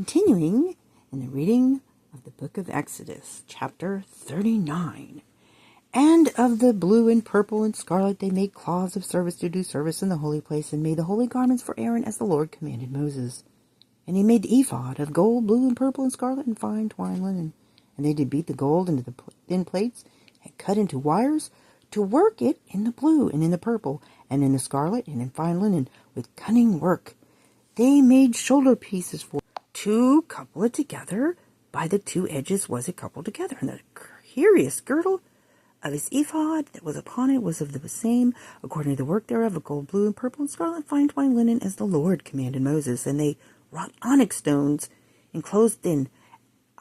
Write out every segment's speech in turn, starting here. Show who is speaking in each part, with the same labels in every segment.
Speaker 1: Continuing in the reading of the book of Exodus, chapter 39. And of the blue and purple and scarlet they made cloths of service to do service in the holy place, and made the holy garments for Aaron as the Lord commanded Moses. And he made the ephod of gold, blue and purple and scarlet and fine twined linen. And they did beat the gold into the thin plates, and cut into wires, to work it in the blue and in the purple, and in the scarlet and in fine linen, with cunning work. They made shoulder pieces for to couple it together. By the two edges was it coupled together, and the curious girdle of his ephod that was upon it was of the same, according to the work thereof, of gold, blue, and purple, and scarlet, and fine twined linen, as the Lord commanded Moses. And they wrought onyx stones, enclosed in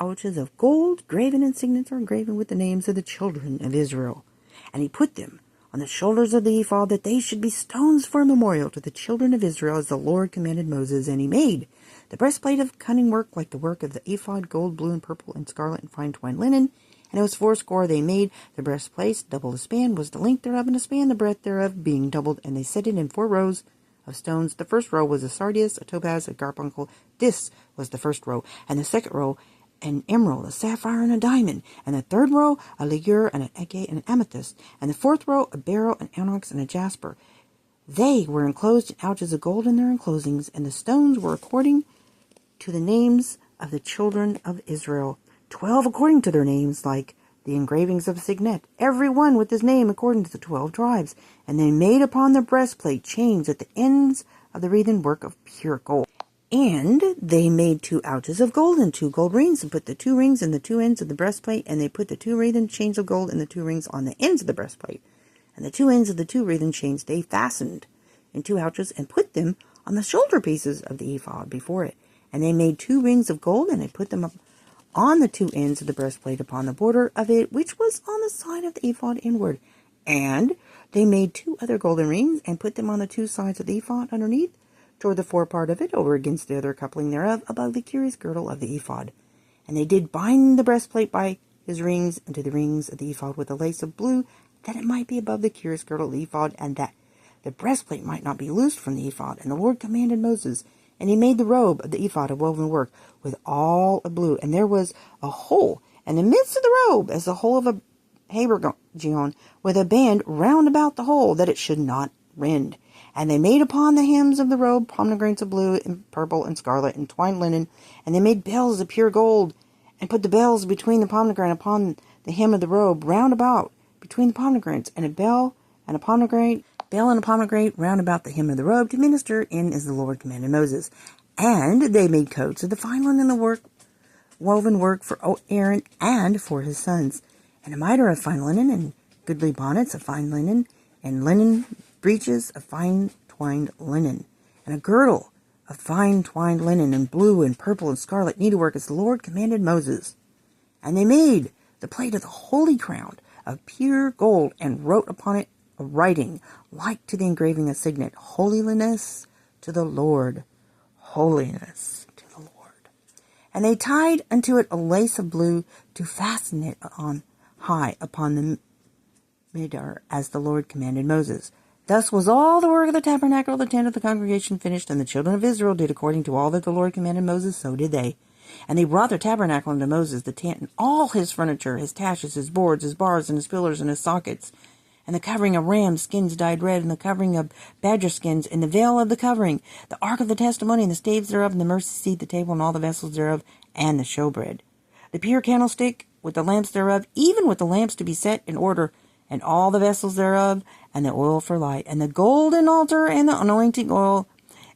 Speaker 1: ouches of gold, graven and signets are engraven with the names of the children of Israel. And he put them on the shoulders of the ephod, that they should be stones for a memorial to the children of Israel, as the Lord commanded Moses. And he made the breastplate of cunning work, like the work of the ephod, gold, blue, and purple, and scarlet, and fine twined linen. And it was 80 they made the breastplate. Double the span was the length thereof, and a span the breadth thereof, being doubled. And they set it in 4 rows of stones. The first row was a sardius, a topaz, a carbuncle. This was the first row. And the second row, an emerald, a sapphire, and a diamond. And the third row, a ligure, and an agate, and an amethyst. And the fourth row, a beryl, an onyx, and a jasper. They were enclosed in ouches of gold in their enclosings, and the stones were according to the names of the children of Israel, 12 according to their names, like the engravings of a signet, every one with his name according to the 12 tribes. And they made upon the breastplate chains at the ends of the wreathen work of pure gold. And they made 2 ouches of gold and 2 gold rings, and put the 2 rings in the 2 ends of the breastplate. And they put the 2 wreathen chains of gold and the 2 rings on the ends of the breastplate. And the 2 ends of the 2 wreathen chains they fastened in 2 ouches, and put them on the shoulder pieces of the ephod before it. And they made 2 rings of gold, and they put them up on the 2 ends of the breastplate upon the border of it, which was on the side of the ephod inward. And they made 2 other golden rings, and put them on the 2 sides of the ephod underneath, toward the forepart of it, over against the other coupling thereof, above the curious girdle of the ephod. And they did bind the breastplate by his rings into the rings of the ephod with a lace of blue, that it might be above the curious girdle of the ephod, and that the breastplate might not be loosed from the ephod. And the Lord commanded Moses. And he made the robe of the ephod of woven work with all of blue. And there was a hole in the midst of the robe, as the hole of a habergeon, with a band round about the hole, that it should not rend. And they made upon the hems of the robe pomegranates of blue and purple and scarlet and twined linen. And they made bells of pure gold, and put the bells between the pomegranate upon the hem of the robe round about between the pomegranates, and a bell and a pomegranate round about the hem of the robe, to minister in as the Lord commanded Moses. And they made coats of the fine linen of woven work for Aaron and for his sons, and a mitre of fine linen, and goodly bonnets of fine linen, and linen breeches of fine twined linen, and a girdle of fine twined linen, and blue and purple and scarlet needlework, as the Lord commanded Moses. And they made the plate of the holy crown of pure gold, and wrote upon it a writing like to the engraving of signet, holiness to the Lord, holiness to the Lord. And they tied unto it a lace of blue, to fasten it on high upon the mitre, as the Lord commanded Moses. Thus was all the work of the tabernacle of the tent of the congregation finished, and the children of Israel did according to all that the Lord commanded Moses, so did they. And they brought the tabernacle unto Moses, the tent, and all his furniture, his taches, his boards, his bars, and his pillars, and his sockets, and the covering of ram skins dyed red, and the covering of badger skins, and the veil of the covering, the ark of the testimony, and the staves thereof, and the mercy seat, the table, and all the vessels thereof, and the showbread. The pure candlestick, with the lamps thereof, even with the lamps to be set in order, and all the vessels thereof, and the oil for light, and the golden altar, and the anointing oil,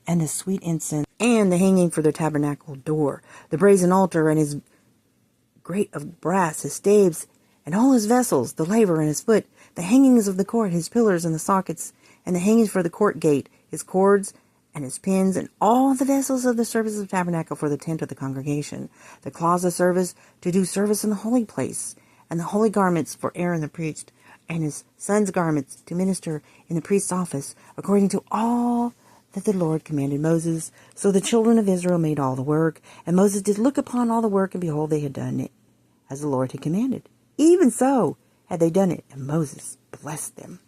Speaker 1: and the sweet incense, and the hanging for the tabernacle door, the brazen altar, and his grate of brass, his staves, and all his vessels, the laver and his foot, the hangings of the court, his pillars and the sockets, and the hangings for the court gate, his cords and his pins, and all the vessels of the service of the tabernacle for the tent of the congregation, the cloths of service to do service in the holy place, and the holy garments for Aaron the priest, and his sons' garments to minister in the priest's office, according to all that the Lord commanded Moses. So the children of Israel made all the work, and Moses did look upon all the work, and behold, they had done it as the Lord had commanded. Even so had they done it, and Moses blessed them.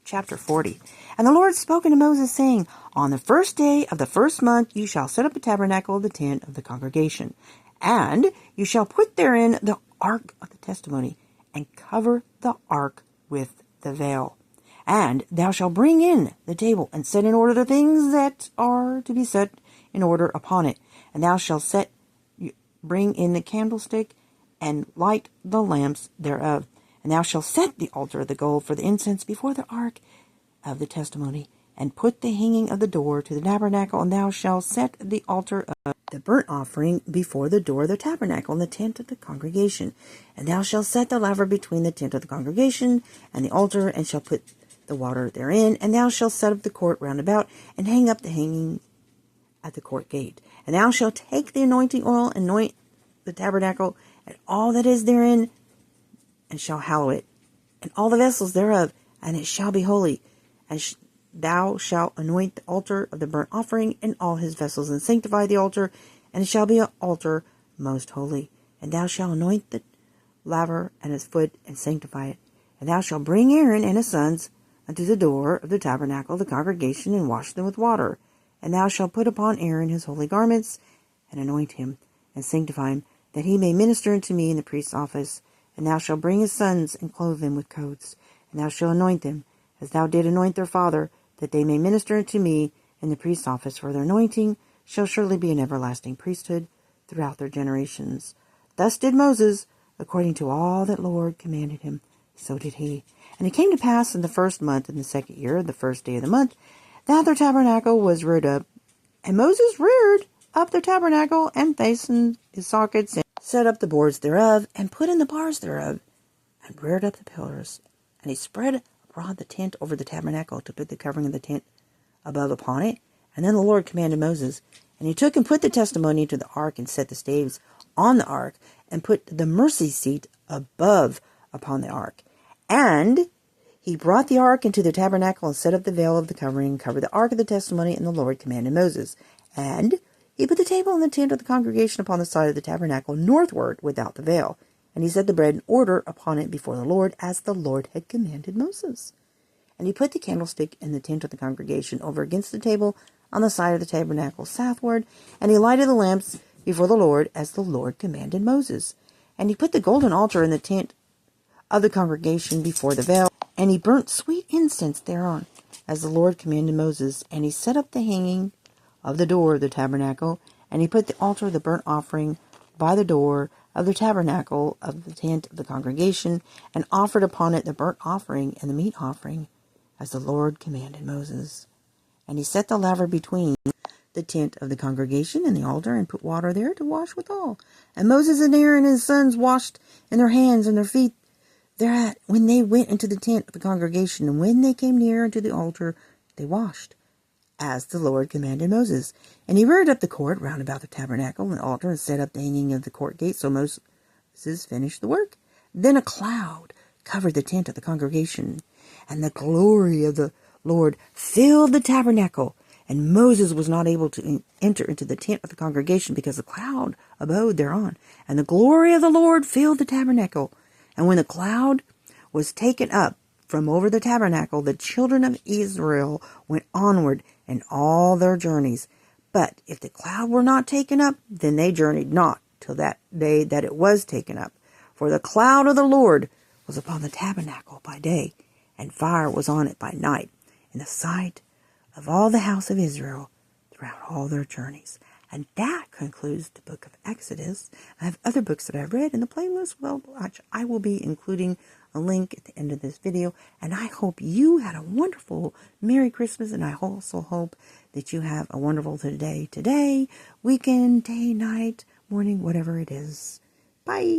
Speaker 1: Chapter 40. And the Lord spoke unto Moses, saying, On the first day of the first month you shall set up the tabernacle of the tent of the congregation, and you shall put therein the ark of the testimony, and cover the ark with the veil. And thou shalt bring in the table, and set in order the things that are to be set in order upon it. And thou shalt bring in the candlestick, and light the lamps thereof. And thou shalt set the altar of the gold for the incense before the ark of the testimony, and put the hanging of the door to the tabernacle. And thou shalt set the altar of the burnt offering before the door of the tabernacle in the tent of the congregation. And thou shalt set the laver between the tent of the congregation and the altar, and shalt put the water therein. And thou shalt set up the court round about, and hang up the hanging at the court gate. And thou shalt take the anointing oil, and anoint the tabernacle, and all that is therein, and shall hallow it, and all the vessels thereof, and it shall be holy. And thou shalt anoint the altar of the burnt offering, and all his vessels, and sanctify the altar, and it shall be an altar most holy. And thou shalt anoint the laver and his foot, and sanctify it. And thou shalt bring Aaron and his sons unto the door of the tabernacle of the congregation, and wash them with water. And thou shalt put upon Aaron his holy garments, and anoint him, and sanctify him, that he may minister unto me in the priest's office. And thou shalt bring his sons, and clothe them with coats. And thou shalt anoint them, as thou didst anoint their father, that they may minister unto me in the priest's office. For their anointing shall surely be an everlasting priesthood throughout their generations. Thus did Moses, according to all that Lord commanded him, so did he. And it came to pass in the first month, in the second year, the first day of the month, that the tabernacle was reared up. And Moses reared up the tabernacle, and fastened his sockets, and set up the boards thereof, and put in the bars thereof, and reared up the pillars. And he spread abroad the tent over the tabernacle, to put the covering of the tent above upon it. And then the Lord commanded Moses. And he took and put the testimony into the ark, and set the staves on the ark, and put the mercy seat above upon the ark. And he brought the ark into the tabernacle, and set up the veil of the covering, and covered the ark of the testimony, and the Lord commanded Moses. And he put the table in the tent of the congregation upon the side of the tabernacle northward, without the veil. And he set the bread in order upon it before the Lord, as the Lord had commanded Moses. And he put the candlestick in the tent of the congregation over against the table on the side of the tabernacle southward. And he lighted the lamps before the Lord, as the Lord commanded Moses. And he put the golden altar in the tent of the congregation before the veil. And he burnt sweet incense thereon, as the Lord commanded Moses. And he set up the hanging of the door of the tabernacle. And he put the altar of the burnt offering by the door of the tabernacle of the tent of the congregation, and offered upon it the burnt offering and the meat offering, as the Lord commanded Moses. And he set the laver between the tent of the congregation and the altar, and put water there to wash withal. And Moses and Aaron and his sons washed in their hands and their feet thereat, when they went into the tent of the congregation. And when they came near unto the altar, they washed, as the Lord commanded Moses. And he reared up the court round about the tabernacle and the altar, and set up the hanging of the court gate. So Moses finished the work. Then a cloud covered the tent of the congregation, and the glory of the Lord filled the tabernacle. And Moses was not able to enter into the tent of the congregation, because the cloud abode thereon. And the glory of the Lord filled the tabernacle. And when the cloud was taken up from over the tabernacle, the children of Israel went onward in all their journeys. But if the cloud were not taken up, then they journeyed not till that day that it was taken up. For the cloud of the Lord was upon the tabernacle by day, and fire was on it by night, in the sight of all the house of Israel throughout all their journeys. And that concludes the book of Exodus. I have other books that I've read in the playlist. Well, I will be including a link at the end of this video. And I hope you had a wonderful Merry Christmas. And I also hope that you have a wonderful today, weekend, day, night, morning, whatever it is. Bye.